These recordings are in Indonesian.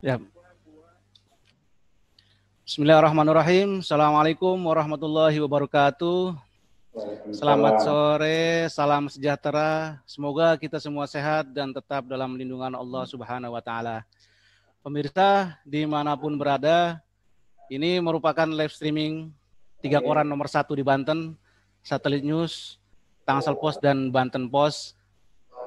Ya. Bismillahirrahmanirrahim. Assalamualaikum warahmatullahi wabarakatuh. Selamat sore, salam sejahtera. Semoga kita semua sehat dan tetap dalam lindungan Allah Subhanahu wa Ta'ala. Pemirsa, dimanapun berada, ini merupakan live streaming 3 koran nomor 1 di Banten, Satelit News, Tangsel Post, dan Banten Post.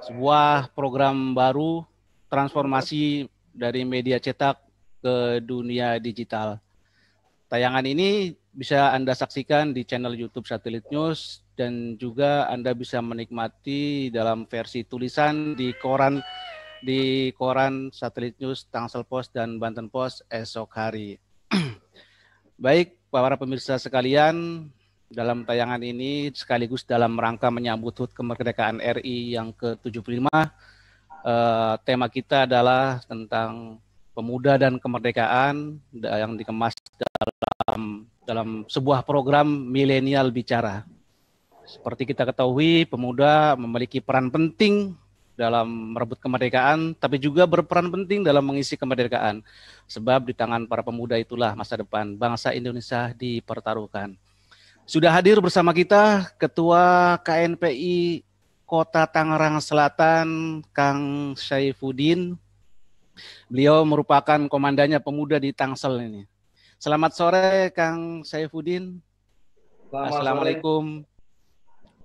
Sebuah program baru transformasi dari media cetak ke dunia digital. Tayangan ini bisa Anda saksikan di channel YouTube Satelit News dan juga Anda bisa menikmati dalam versi tulisan di koran Satelit News, Tangsel Post, dan Banten Post esok hari. Baik, para pemirsa sekalian, dalam tayangan ini sekaligus dalam rangka menyambut HUT kemerdekaan RI yang ke-75, tema kita adalah tentang pemuda dan kemerdekaan yang dikemas dalam sebuah program Milenial Bicara. Seperti kita ketahui, pemuda memiliki peran penting dalam merebut kemerdekaan, tapi juga berperan penting dalam mengisi kemerdekaan. Sebab di tangan para pemuda itulah masa depan bangsa Indonesia dipertaruhkan. Sudah hadir bersama kita Ketua KNPI Kota Tangerang Selatan, Kang Saifuddin. Beliau merupakan komandannya pemuda di Tangsel ini. Selamat sore, Kang Saifuddin. Assalamualaikum.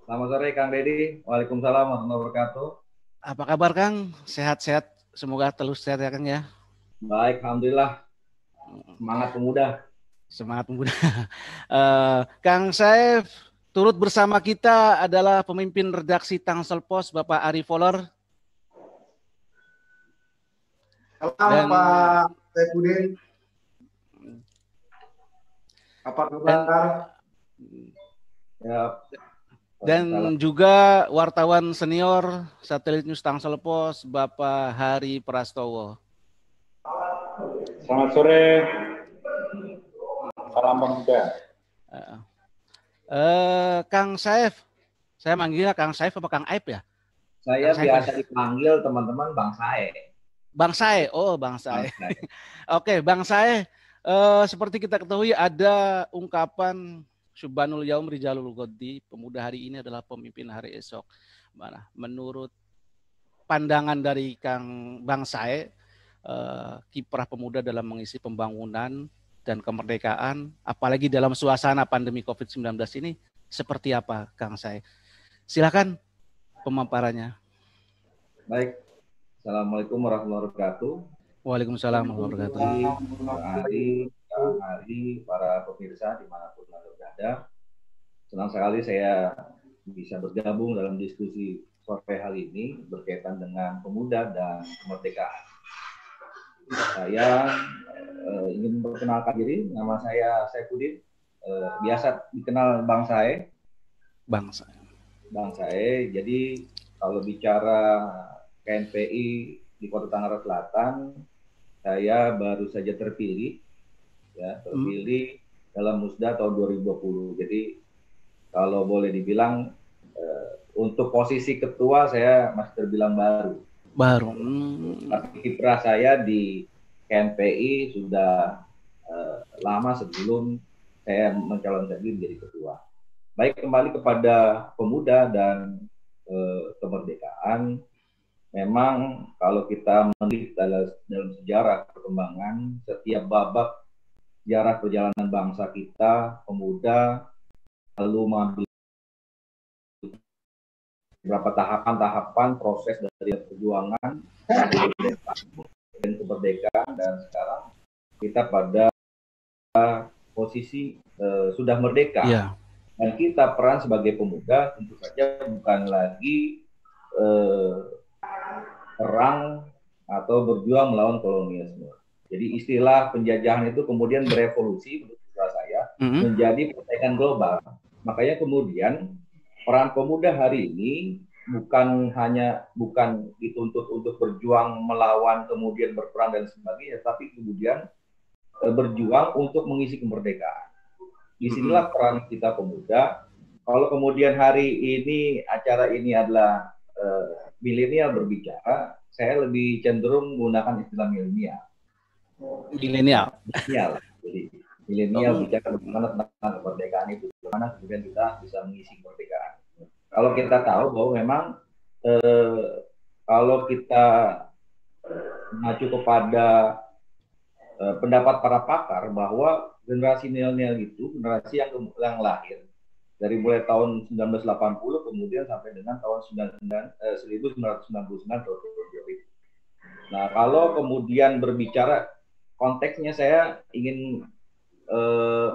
Selamat sore, Kang Deddy. Waalaikumsalam warahmatullahi wabarakatuh. Apa kabar, Kang? Sehat-sehat. Semoga terus sehat ya, Kang ya. Baik, alhamdulillah. Semangat pemuda. Semangat pemuda. Kang Saif, turut bersama kita adalah pemimpin redaksi Tangsel Post, Bapak Ari Foller. Halo Pak Saifuddin. Apa kabar? Dan juga wartawan senior Satelit News Tangsel Post, Bapak Hari Prastowo. Selamat sore. Salam pemuda. Kang Saif, saya manggilnya Kang Saif apa Kang Aib ya? Saya biasa dipanggil teman-teman Bang Sae. Bang Sae, oh Bang Sae. Oke, Bang Sae, seperti kita ketahui ada ungkapan Subhanul Yaum Rijalul Ghadi, pemuda hari ini adalah pemimpin hari esok. Mana? Menurut pandangan dari Kang Bang Sae, kiprah pemuda dalam mengisi pembangunan dan kemerdekaan, apalagi dalam suasana pandemi COVID-19 ini, seperti apa, Kang Sae? Silakan pemaparannya. Baik, Assalamualaikum warahmatullahi wabarakatuh. Waalaikumsalam warahmatullahi wabarakatuh. Kang Ari, para pemirsa dimanapun Anda berada, senang sekali saya bisa bergabung dalam diskusi sore hari ini berkaitan dengan pemuda dan kemerdekaan. Saya ingin memperkenalkan diri, nama saya Saifuddin, biasa dikenal Bang Sae. Bang Sae. Jadi kalau bicara KNPI di Kota Tangerang Selatan, saya baru saja terpilih dalam Musda tahun 2020. Jadi kalau boleh dibilang untuk posisi ketua saya masih terbilang baru. Tapi kiprah saya di KNPI sudah lama sebelum saya mencalonkan diri menjadi ketua. Baik, kembali kepada pemuda dan kemerdekaan. Memang kalau kita melihat dalam sejarah perkembangan, setiap babak sejarah perjalanan bangsa kita, pemuda lalu mengambil beberapa tahapan-tahapan proses dari perjuangan dan kemerdekaan, dan sekarang kita pada posisi sudah merdeka. Yeah. Dan kita peran sebagai pemuda tentu saja bukan lagi perang atau berjuang melawan kolonialisme. Jadi istilah penjajahan itu kemudian berevolusi menurut saya menjadi persaingan global. Makanya kemudian peran pemuda hari ini bukan dituntut untuk berjuang melawan kemudian berperang dan sebagainya, tapi kemudian berjuang untuk mengisi kemerdekaan. Disinilah peran kita pemuda. Kalau kemudian hari ini acara ini adalah milenial berbicara, saya lebih cenderung menggunakan istilah milenial. Milenial. Milenial. Jadi milenial bicara bagaimana tentang kemerdekaan itu, bagaimana kemudian kita bisa mengisi kemerdekaan. Kalau kita tahu bahwa memang kalau kita mengacu kepada pendapat para pakar bahwa generasi milenial itu generasi yang lahir dari mulai tahun 1980 kemudian sampai dengan tahun 1999 atau 2000. Nah, kalau kemudian berbicara konteksnya, saya ingin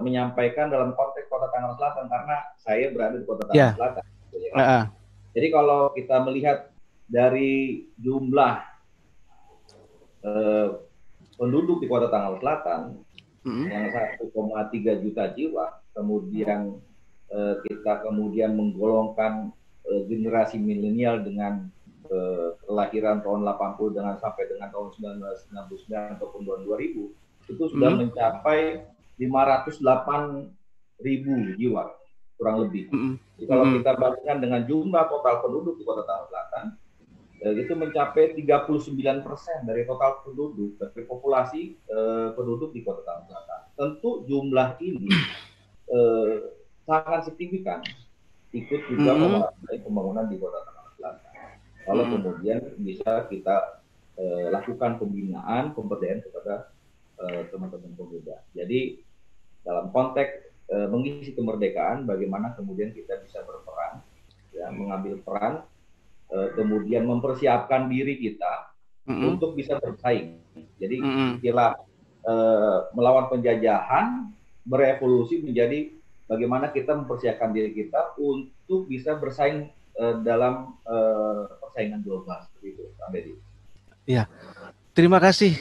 menyampaikan dalam konteks Kota Tangerang Selatan karena saya berada di Kota Tangerang Selatan. Jadi kalau kita melihat dari jumlah penduduk di Kota Tangerang Selatan yang 1,3 juta jiwa, kemudian kita kemudian menggolongkan generasi milenial dengan kelahiran tahun 80 dengan sampai dengan tahun 1999 ataupun tahun 2000 itu sudah mencapai 508.000 jiwa kurang lebih. Jadi kalau kita bandingkan dengan jumlah total penduduk di Kota Tangerang Selatan itu mencapai 39% dari total penduduk, dari populasi penduduk di Kota Tangerang Selatan. Tentu jumlah ini sangat signifikan ikut juga mewarnai pembangunan di Kota Tangerang Selatan. Kalau kemudian bisa kita lakukan pembinaan, pemberdayaan kepada teman-teman pemuda. Jadi dalam konteks mengisi kemerdekaan, bagaimana kemudian kita bisa berperan, ya, mengambil peran, kemudian mempersiapkan diri kita untuk bisa bersaing. Jadi istilah melawan penjajahan berevolusi menjadi bagaimana kita mempersiapkan diri kita untuk bisa bersaing dalam persaingan global seperti itu, Pak Bedi. Iya, terima kasih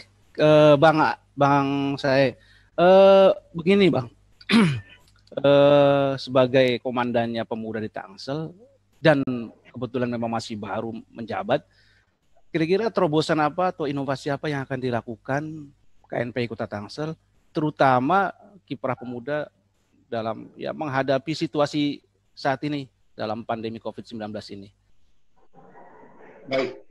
Bang Sae. Begini Bang, sebagai komandannya pemuda di Tangsel dan kebetulan memang masih baru menjabat, kira-kira terobosan apa atau inovasi apa yang akan dilakukan KNPI Kota Tangsel, terutama kiprah pemuda dalam menghadapi situasi saat ini dalam pandemi COVID-19 ini? Baik,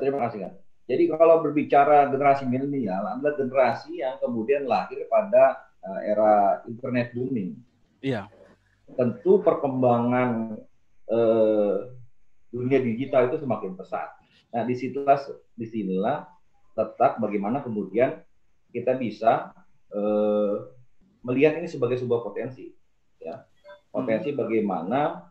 terima kasih Kak. Jadi kalau berbicara generasi milenial adalah generasi yang kemudian lahir pada era internet booming. Iya. Tentu perkembangan dunia digital itu semakin pesat. Nah, disinilah tetap bagaimana kemudian kita bisa melihat ini sebagai sebuah potensi, ya, potensi bagaimana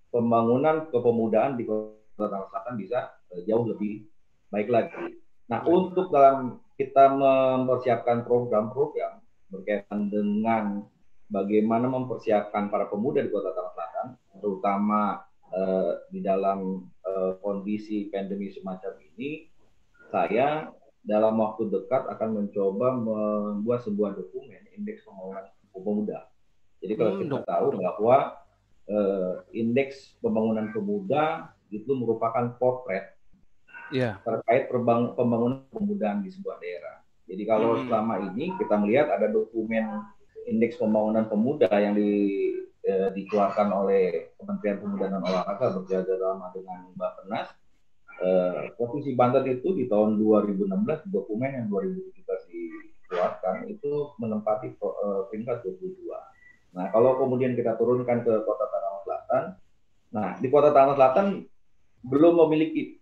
pembangunan kepemudaan di Kota Tangerang Selatan bisa jauh lebih baik lagi. Nah, untuk dalam kita mempersiapkan program-program berkaitan dengan bagaimana mempersiapkan para pemuda di Kota Tangerang Selatan, terutama di dalam kondisi pandemi semacam ini, saya dalam waktu dekat akan mencoba membuat sebuah dokumen indeks pembangunan pemuda. Jadi kalau kita tahu bahwa indeks pembangunan pemuda itu merupakan potret terkait pembangunan pemudaan di sebuah daerah. Jadi kalau selama ini kita melihat ada dokumen indeks pembangunan pemuda yang dikeluarkan oleh Kementerian Pemuda dan Olahraga bekerjasama dengan Bappenas. Provinsi Banten itu di tahun 2016 dokumen yang 2017 dikeluarkan itu menempati peringkat 22. Nah, kalau kemudian kita turunkan ke Kota Tangerang Selatan, nah di Kota Tangerang Selatan belum memiliki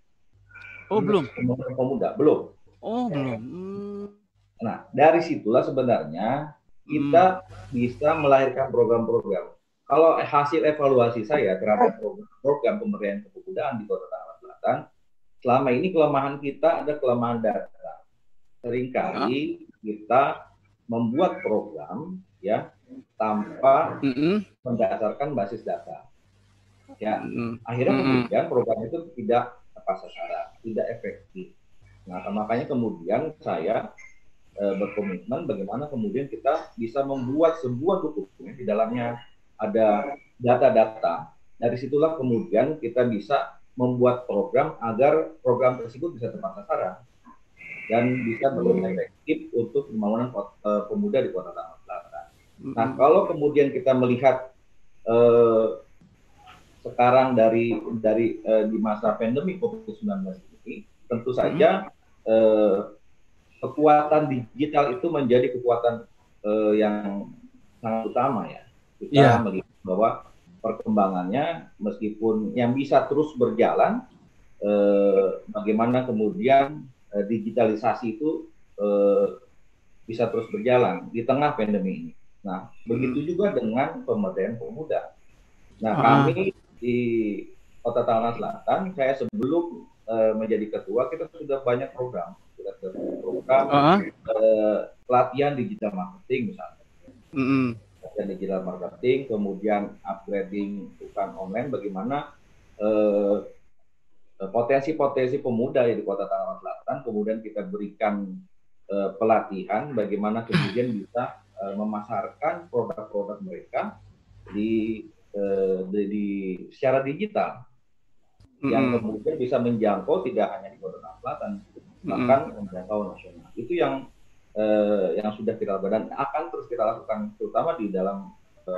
belum pemuda, belum. Belum. Nah, dari situlah sebenarnya kita bisa melahirkan program-program. Kalau hasil evaluasi saya terhadap program pemberdayaan kepemudaan di Kota Tangerang Selatan, selama ini kelemahan kita ada kelemahan data. Seringkali kita membuat program ya tanpa mendasarkan basis data. Ya, akhirnya kemudian program itu tidak tepat sasaran, tidak efektif. Nah, makanya kemudian saya berkomitmen bagaimana kemudian kita bisa membuat sebuah dokumen di dalamnya ada data-data. Dari situlah kemudian kita bisa membuat program agar program tersebut bisa tepat sasaran dan bisa berefektif untuk pembangunan pemuda di Kota Tangerang Selatan. Nah, kalau kemudian kita melihat sekarang dari di masa pandemi COVID-19 ini, tentu saja kekuatan digital itu menjadi kekuatan yang sangat utama ya. Kita melihat bahwa perkembangannya meskipun yang bisa terus berjalan, bagaimana kemudian digitalisasi itu bisa terus berjalan di tengah pandemi ini. Nah, begitu juga dengan pemberdayaan pemuda. Nah, kami di Kota Tangerang Selatan, saya sebelum menjadi ketua, kita sudah banyak program. Pelatihan digital marketing misalnya. Pelatihan digital marketing, kemudian upgrading bukan online, bagaimana potensi-potensi pemuda di Kota Tangerang Selatan, kemudian kita berikan pelatihan bagaimana kemudian bisa memasarkan produk-produk mereka di secara digital yang kemudian bisa menjangkau tidak hanya di Kota Tangerang Selatan, bahkan menjangkau nasional. Itu yang sudah kita lakukan dan akan terus kita lakukan, terutama di dalam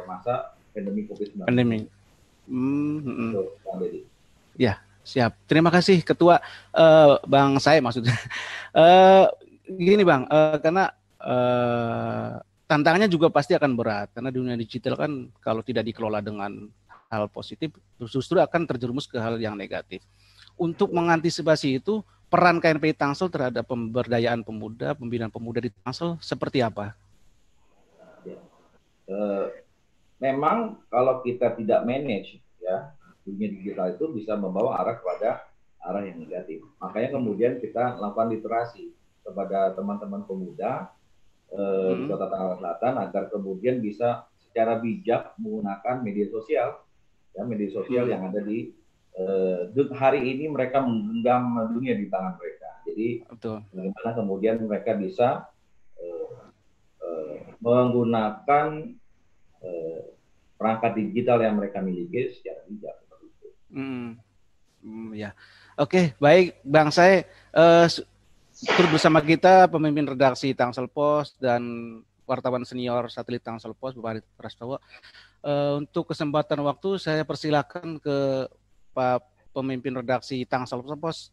masa pandemi COVID-19. Pandemi. Ya, siap. Terima kasih Ketua Bang saya maksudnya. Gini Bang, karena tantangannya juga pasti akan berat karena dunia digital kan kalau tidak dikelola dengan hal positif justru akan terjerumus ke hal yang negatif. Untuk mengantisipasi itu, peran KNPI Tangsel terhadap pemberdayaan pemuda, pembinaan pemuda di Tangsel seperti apa? Memang kalau kita tidak manage ya, dunia digital itu bisa membawa arah kepada arah yang negatif. Makanya kemudian kita lakukan literasi kepada teman-teman pemuda di Kota Tangerang Selatan agar kemudian bisa secara bijak menggunakan media sosial, ya, media sosial yang ada di hari ini mereka menggenggam dunia di tangan mereka. Jadi bagaimana kemudian mereka bisa menggunakan perangkat digital yang mereka miliki secara bijak. Ya, oke, baik Bang saya. Turut bersama kita pemimpin redaksi Tangsel Pos dan wartawan senior satelit Tangsel Pos, Bapak Ari Prastowo. Untuk kesempatan waktu saya persilakan ke Pak pemimpin redaksi Tangsel Pos,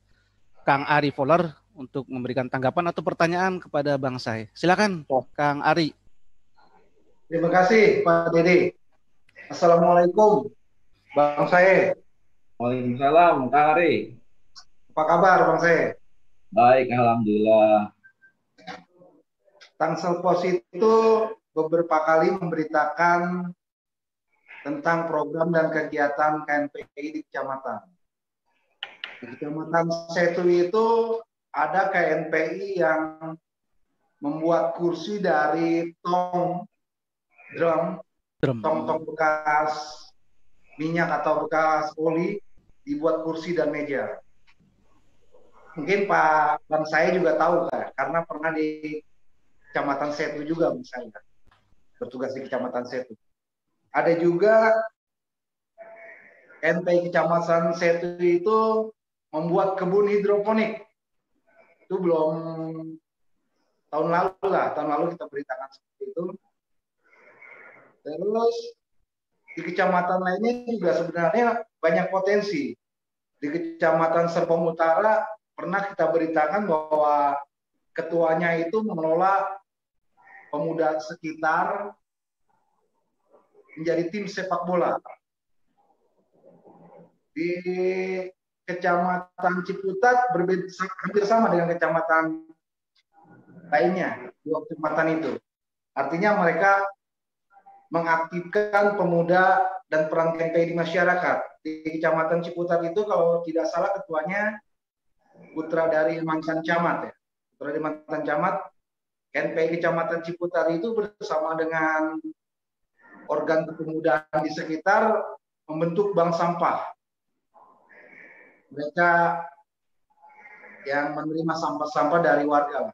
Kang Ari Voller, untuk memberikan tanggapan atau pertanyaan kepada Bang Sai. Silakan, Kang Ari. Terima kasih Pak Dede. Assalamualaikum Bang Sai. Waalaikumsalam Kang Ari. Apa kabar Bang Sai? Baik, alhamdulillah. Tangsel Pos itu beberapa kali memberitakan tentang program dan kegiatan KNPI di kecamatan. Di Kecamatan Setu itu ada KNPI yang membuat kursi dari tong bekas minyak atau bekas oli, dibuat kursi dan meja. Mungkin Pak Bang saya juga tahu kan, karena pernah di Kecamatan Setu juga Bang saya bertugas di Kecamatan Setu. Ada juga KNPI Kecamatan Setu itu membuat kebun hidroponik. Itu belum tahun lalu kita beritakan seperti itu. Terus di kecamatan lainnya juga sebenarnya banyak potensi. Di Kecamatan Serpong Utara pernah kita beritakan bahwa ketuanya itu mengelola pemuda sekitar menjadi tim sepak bola. Di Kecamatan Ciputat hampir sama dengan kecamatan lainnya, dua kecamatan itu. Artinya mereka mengaktifkan pemuda dan peran KNPI di masyarakat. Di Kecamatan Ciputat itu kalau tidak salah ketuanya putra dari mantan camat ya. Putra dari mantan camat, KNPI Kecamatan Ciputat itu bersama dengan organ kepemudaan di sekitar membentuk bank sampah. Mereka yang menerima sampah-sampah dari warga.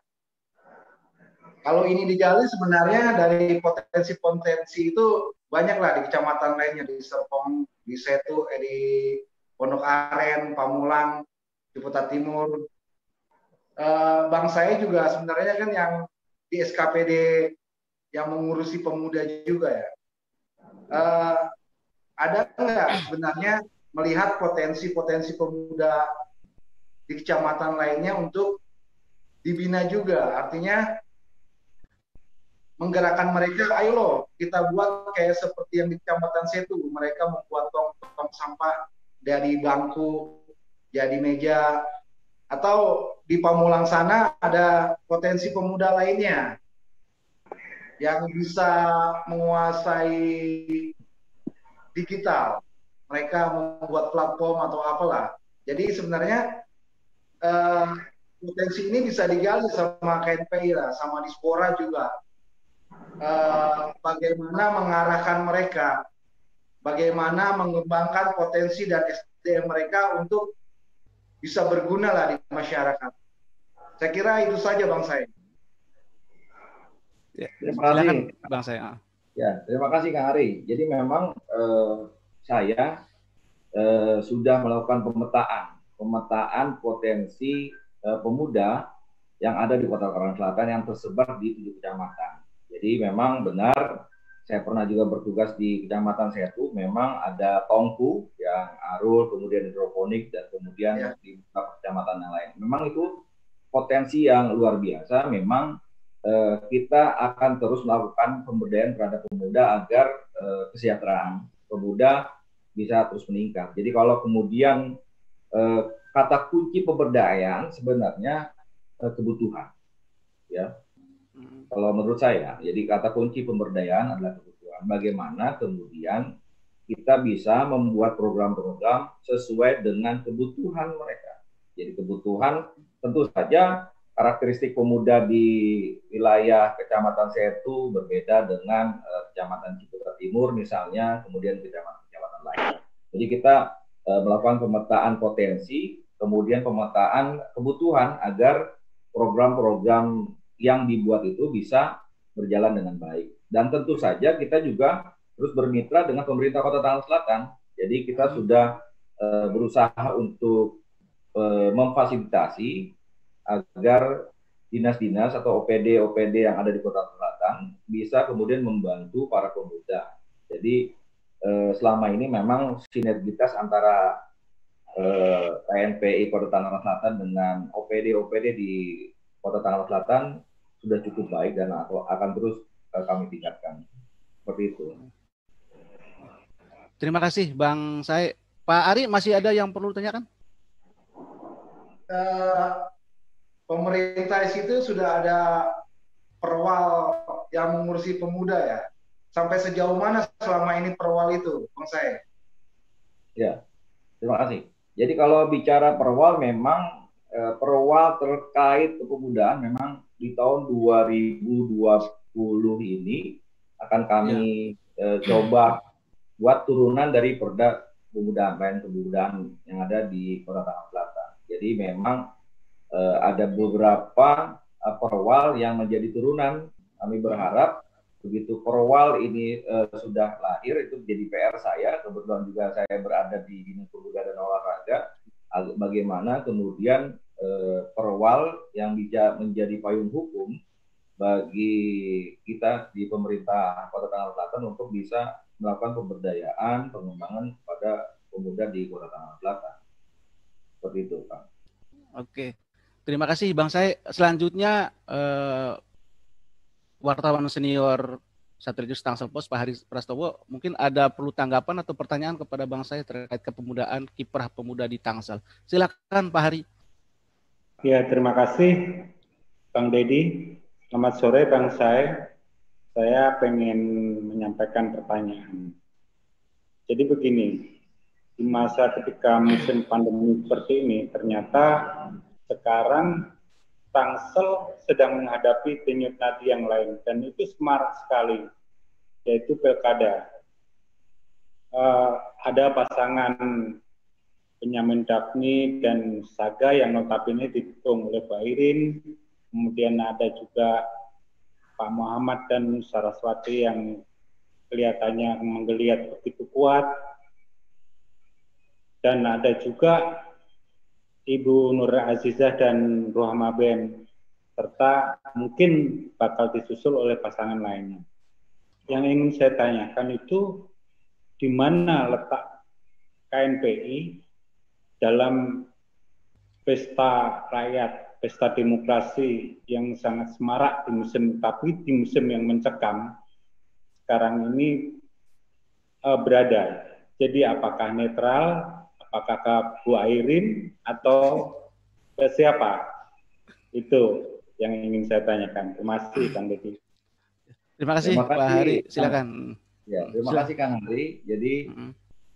Kalau ini digali sebenarnya dari potensi-potensi itu banyaklah di kecamatan lainnya, di Serpong, di Setu, di Pondok Aren, Pamulang, Ciputat Timur. Bang saya juga sebenarnya kan yang di SKPD yang mengurusi pemuda juga ya. Ada nggak sebenarnya melihat potensi-potensi pemuda di kecamatan lainnya untuk dibina juga, artinya menggerakkan mereka, ayo loh kita buat kayak seperti yang di Kecamatan Setu, mereka membuat tong sampah dari bangku jadi meja, atau di Pamulang sana ada potensi pemuda lainnya yang bisa menguasai digital, mereka membuat platform atau apalah. Jadi sebenarnya potensi ini bisa digali sama KNPI lah, sama Dispora juga. Bagaimana mengarahkan mereka, bagaimana mengembangkan potensi dan SDM mereka untuk bisa berguna lah di masyarakat. Saya kira itu saja Bang Said. Ya, terima kasih Bang Said. Ya, terima kasih Kang Ari. Jadi memang saya sudah melakukan pemetaan potensi pemuda yang ada di Kota Tangerang Selatan yang tersebar di 7 kecamatan. Jadi memang benar, saya pernah juga bertugas di Kecamatan Setu, memang ada tongku yang arul, kemudian hidroponik, dan kemudian di beberapa kecamatan yang lain. Memang itu potensi yang luar biasa. Memang kita akan terus melakukan pemberdayaan terhadap pemuda agar kesejahteraan pemuda bisa terus meningkat. Jadi kalau kemudian kata kunci pemberdayaan sebenarnya kebutuhan, ya. Kalau menurut saya, jadi kata kunci pemberdayaan adalah kebutuhan. Bagaimana kemudian kita bisa membuat program-program sesuai dengan kebutuhan mereka. Jadi kebutuhan tentu saja karakteristik pemuda di wilayah Kecamatan Setu berbeda dengan Kecamatan Ciputra Timur misalnya, kemudian kecamatan-kecamatan lain. Jadi kita melakukan pemetaan potensi, kemudian pemetaan kebutuhan agar program-program yang dibuat itu bisa berjalan dengan baik. Dan tentu saja kita juga terus bermitra dengan pemerintah Kota Tangerang Selatan. Jadi kita sudah berusaha untuk memfasilitasi agar dinas-dinas atau OPD yang ada di Kota Selatan bisa kemudian membantu para pemuda. Jadi selama ini memang sinergitas antara KNPI Kota Tangerang Selatan dengan OPD di Kota Tangerang Selatan sudah cukup baik dan akan terus kami tingkatkan. Seperti itu. Terima kasih Bang Said. Pak Ari, masih ada yang perlu ditanyakan? Pemerintah di situ sudah ada perwal yang mengurusi pemuda ya. Sampai sejauh mana selama ini perwal itu, Bang Said? Ya, terima kasih. Jadi kalau bicara perwal, memang perwal terkait kepemudaan memang di tahun 2020 ini akan kami coba buat turunan dari Perda Kepemudaan yang ada di Kota Tangerang Selatan. Jadi memang ada beberapa perwal yang menjadi turunan. Kami berharap begitu perwal ini sudah lahir, itu menjadi PR saya. Kebetulan juga saya berada di Dinas Pemuda dan Olahraga. Bagaimana kemudian perwal yang bisa menjadi payung hukum bagi kita di pemerintah Kota Tangerang Selatan untuk bisa melakukan pemberdayaan, pengembangan kepada pemuda di Kota Tangerang Selatan. Seperti itu, Pak. Oke, terima kasih Bang Said. Selanjutnya wartawan senior Satrijus Tangsel Pos Pak Haris Prastowo, mungkin ada perlu tanggapan atau pertanyaan kepada Bang Said terkait kepemudaan, kiprah pemuda di Tangsel. Silakan Pak Hari. Ya, terima kasih Bang Dedi. Selamat sore Bang Said. Saya pengen menyampaikan pertanyaan. Jadi begini, di masa ketika musim pandemi seperti ini, ternyata sekarang Tangsel sedang menghadapi denyut nadi yang lain, dan itu semarak sekali, yaitu pilkada. Ada pasangan Benyamin Daphni dan Saga yang notabene didukung oleh Mbak Irin, kemudian ada juga Pak Muhammad dan Saraswati yang kelihatannya menggeliat begitu kuat, dan ada juga Ibu Nur Azizah dan Rohama Ben, serta mungkin bakal disusul oleh pasangan lainnya. Yang ingin saya tanyakan itu, di mana letak KNPI dalam pesta rakyat pesta demokrasi yang sangat semarak di musim, tapi di musim yang mencekam sekarang ini berada. Jadi apakah netral, apakah ke Bu Airin atau ke siapa? Itu yang ingin saya tanyakan. Terima kasih Kang Deddy. Terima kasih Pak Hari, silakan. Ya, terima kasih Kang Hari. Jadi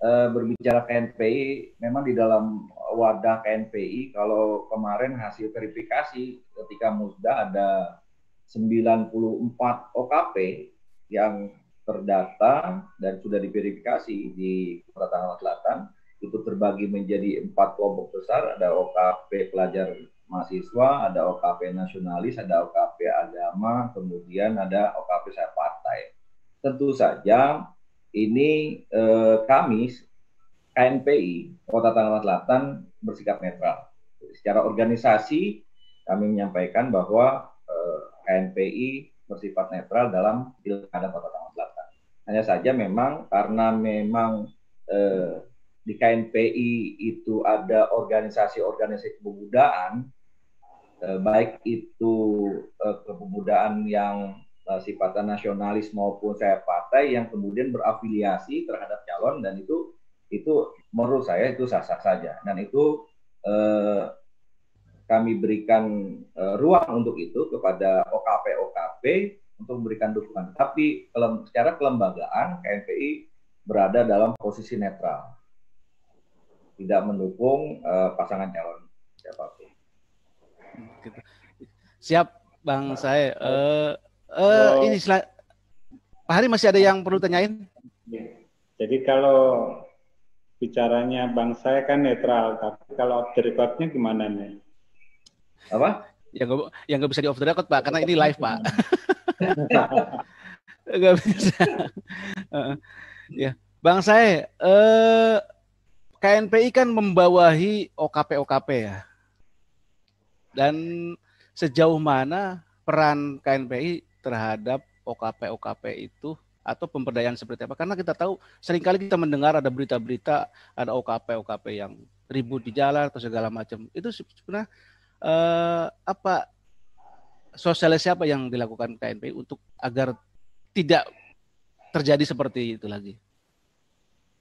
berbicara KNPI, memang di dalam wadah KNPI, kalau kemarin hasil verifikasi ketika Musda ada 94 OKP yang terdata dan sudah diverifikasi di Kota Tangerang Selatan, itu terbagi menjadi 4 kelompok besar, ada OKP pelajar mahasiswa, ada OKP nasionalis, ada OKP agama, kemudian ada OKP saya partai. Tentu saja ini kami KNPI Kota Tangerang Selatan bersikap netral. Secara organisasi kami menyampaikan bahwa KNPI bersifat netral dalam pilkada Kota Tangerang Selatan. Hanya saja memang karena memang di KNPI itu ada organisasi-organisasi kepemudaan, baik itu kepemudaan yang sifatnya nasionalis maupun saya partai yang kemudian berafiliasi terhadap calon, dan itu menurut saya itu sah-sah saja, dan itu kami berikan ruang untuk itu kepada OKP untuk memberikan dukungan. Tapi secara kelembagaan KNPI berada dalam posisi netral, tidak mendukung pasangan calon siapapun. Siap Bang saya. Ini Pak Hari masih ada yang perlu tanyain? Jadi kalau bicaranya Bang saya kan netral, tapi kalau off the record-nya gimana nih? Apa? Yang nggak bisa di off the record Pak, karena ini live Pak. Nggak bisa. Ya, Bang saya, KNPI kan membawahi OKP ya. Dan sejauh mana peran KNPI terhadap OKP itu atau pemberdayaan seperti apa? Karena kita tahu seringkali kita mendengar ada berita-berita ada OKP yang ribut di jalan atau segala macam. Itu sebenarnya apa sosialisasi apa yang dilakukan KNPI untuk agar tidak terjadi seperti itu lagi?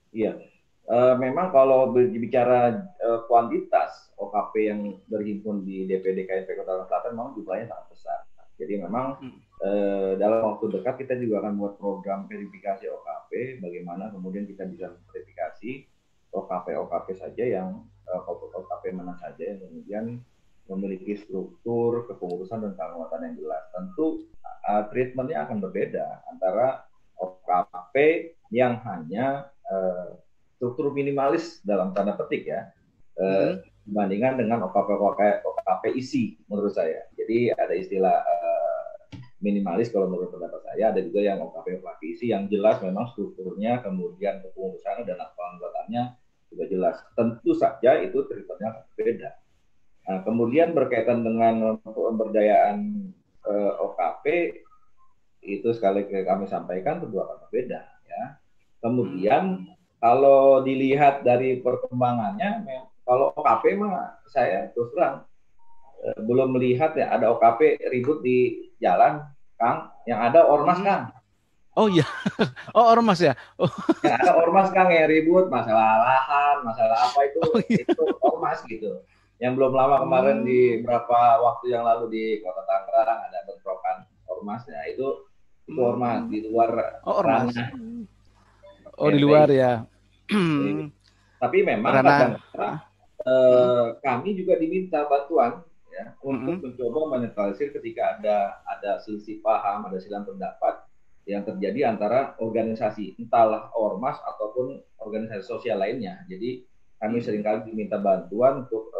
Iya, memang kalau berbicara kuantitas OKP yang berhimpun di DPD KNPI Kota Tangerang Selatan memang jumlahnya sangat besar. Jadi memang dalam waktu dekat kita juga akan buat program verifikasi OKP, bagaimana kemudian kita bisa verifikasi OKP saja yang OKP mana saja yang kemudian memiliki struktur kepengurusan dan pengawasan yang jelas. Tentu treatmentnya akan berbeda antara OKP yang hanya struktur minimalis dalam tanda petik ya, dibandingkan dengan OKP isi menurut saya. Jadi ada istilah minimalis kalau menurut pendapat saya, ada juga yang OKP isi yang jelas memang strukturnya, kemudian kepengurusan dan penganggotaannya juga jelas. Tentu saja itu treatmentnya akan berbeda. Nah, kemudian berkaitan dengan pemberdayaan OKP itu sekali kami sampaikan tentu akan berbeda ya. Kemudian kalau dilihat dari perkembangannya, kalau OKP mah saya terus terang belum melihat ya ada OKP ribut di jalan, Kang. Yang ada ormas, Kang. Oh iya, oh ormas ya. Oh. Yang ada ormas, Kang, yang ribut masalah lahan, masalah apa itu, itu ormas gitu. Yang belum lama kemarin di beberapa waktu yang lalu di Kota Tangerang ada bentrokan ormasnya, itu ormas di luar ormas. Oh di luar ya. Tapi memang kami juga diminta bantuan ya untuk mencoba menetralisir ketika ada selisih paham, ada silang pendapat yang terjadi antara organisasi, entahlah ormas ataupun organisasi sosial lainnya. Jadi kami seringkali diminta bantuan untuk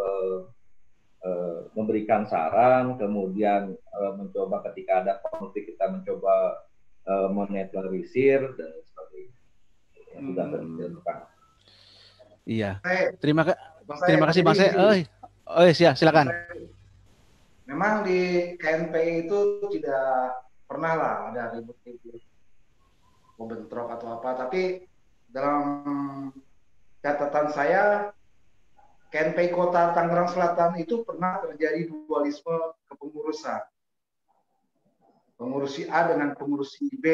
memberikan saran, kemudian mencoba ketika ada konflik kita mencoba menetralisir dan sebagainya. Yang sudah dilakukan. Iya. Terima kasih Bang saya. Silakan. Memang di KNPI itu tidak pernah lah ada ribut-ribut bentrok atau apa, tapi dalam catatan saya KNPI Kota Tangerang Selatan itu pernah terjadi dualisme kepengurusan. Pengurus si A dengan pengurus si B.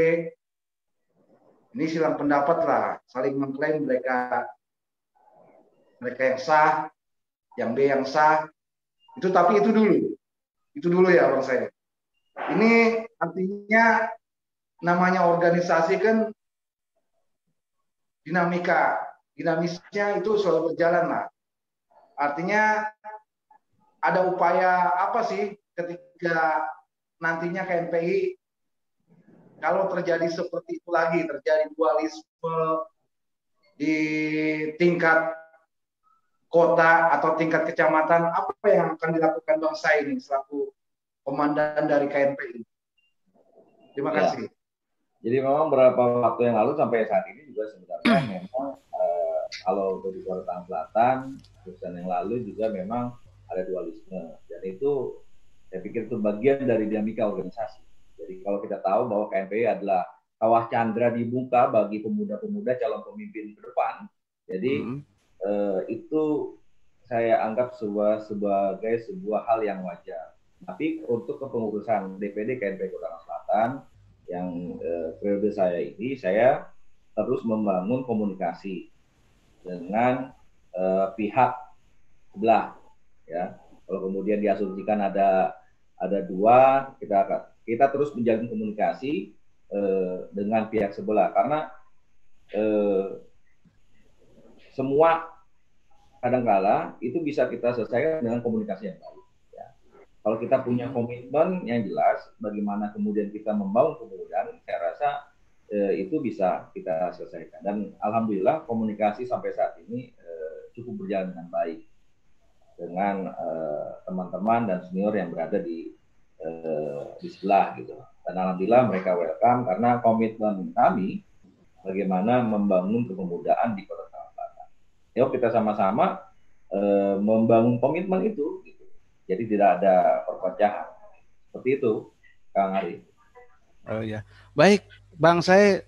Ini silang pendapat lah, saling mengklaim mereka yang sah, yang B yang sah. Tapi itu dulu ya Bang saya. Ini artinya namanya organisasi kan dinamisnya itu selalu berjalan lah. Artinya ada upaya apa sih ketika nantinya KNPI kalau terjadi seperti itu lagi, terjadi dualisme di tingkat kota atau tingkat kecamatan, apa yang akan dilakukan Bang Sai ini selaku komandan dari KNPI? Terima kasih. Jadi memang beberapa waktu yang lalu sampai saat ini juga sebenarnya memang kalau dari Kota Tangerang Selatan, perusahaan yang lalu juga memang ada dualisme. Dan itu saya pikir itu bagian dari dinamika organisasi. Jadi kalau kita tahu bahwa KNPI adalah kawah candra di muka bagi pemuda-pemuda calon pemimpin ke depan. Jadi itu saya anggap sebagai sebuah hal yang wajar. Tapi untuk kepengurusan DPD KNPI Kota Tangerang Selatan yang periode saya ini, saya terus membangun komunikasi dengan pihak sebelah. Ya, kalau kemudian diasumsikan ada dua, kita terus menjalin komunikasi dengan pihak sebelah karena semua kadangkala itu bisa kita selesaikan dengan komunikasi yang baik. Ya. Kalau kita punya komitmen yang jelas, bagaimana kemudian kita membangun kemudian, saya rasa itu bisa kita selesaikan. Dan alhamdulillah komunikasi sampai saat ini cukup berjalan dengan baik dengan teman-teman dan senior yang berada di sebelah gitu. Dan alhamdulillah mereka welcome karena komitmen kami bagaimana membangun kepemudaan di Kota Tangerang Selatan. Yuk kita sama-sama membangun komitmen itu gitu. Jadi tidak ada perpecahan. Seperti itu, Kang Ari. Oh ya. Baik, Bang, saya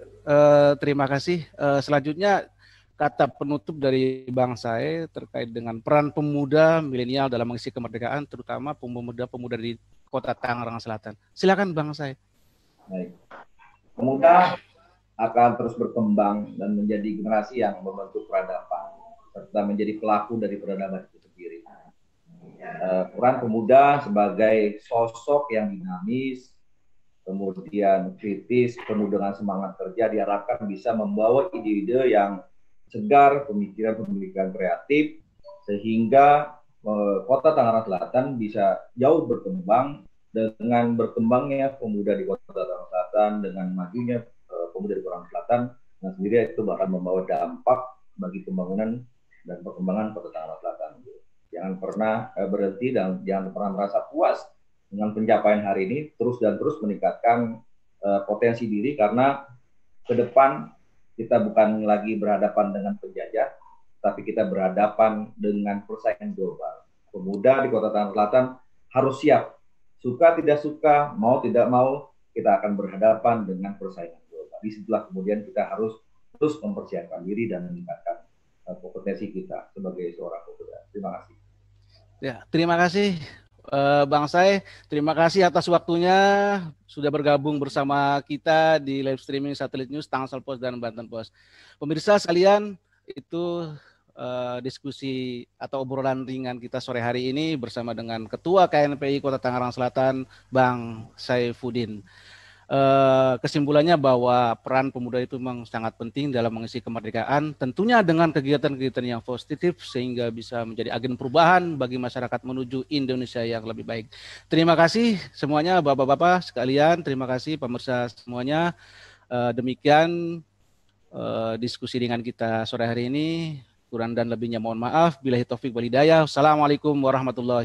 terima kasih. Selanjutnya kata penutup dari Bang Sae terkait dengan peran pemuda milenial dalam mengisi kemerdekaan, terutama pemuda-pemuda di Kota Tangerang Selatan. Silakan Bang Sae. Baik. Pemuda akan terus berkembang dan menjadi generasi yang membentuk peradaban serta menjadi pelaku dari peradaban itu sendiri. Peran pemuda sebagai sosok yang dinamis, kemudian kritis, penuh dengan semangat kerja, diharapkan bisa membawa ide-ide yang segar, pemikiran-pemikiran kreatif, sehingga Kota Tangerang Selatan bisa jauh berkembang. Dengan berkembangnya pemuda di Kota Tangerang Selatan, dengan majunya pemuda di Kota Tangerang Selatan, nah sendiri itu akan membawa dampak bagi pembangunan dan perkembangan Kota Tangerang Selatan. Jangan pernah berhenti dan jangan pernah merasa puas dengan pencapaian hari ini, terus meningkatkan potensi diri karena ke depan kita bukan lagi berhadapan dengan penjajah, tapi kita berhadapan dengan persaingan global. Pemuda di Kota Tangerang Selatan harus siap. Suka tidak suka, mau tidak mau, kita akan berhadapan dengan persaingan global. Disitulah kemudian kita harus terus mempersiapkan diri dan meningkatkan kompetensi kita sebagai seorang pemuda. Terima kasih. Ya, terima kasih Bang Sae. Terima kasih atas waktunya sudah bergabung bersama kita di live streaming Satelit News, Tangsel Post dan Banten Post. Pemirsa sekalian, itu diskusi atau obrolan ringan kita sore hari ini bersama dengan Ketua KNPI Kota Tangerang Selatan, Bang Saifuddin. Kesimpulannya bahwa peran pemuda itu memang sangat penting dalam mengisi kemerdekaan, tentunya dengan kegiatan-kegiatan yang positif sehingga bisa menjadi agen perubahan bagi masyarakat menuju Indonesia yang lebih baik. Terima kasih semuanya Bapak-Bapak sekalian, terima kasih pemirsa semuanya. Demikian diskusi dengan kita sore hari ini. Kurang dan lebihnya mohon maaf. Billahi taufik wal hidayah. Assalamualaikum warahmatullahi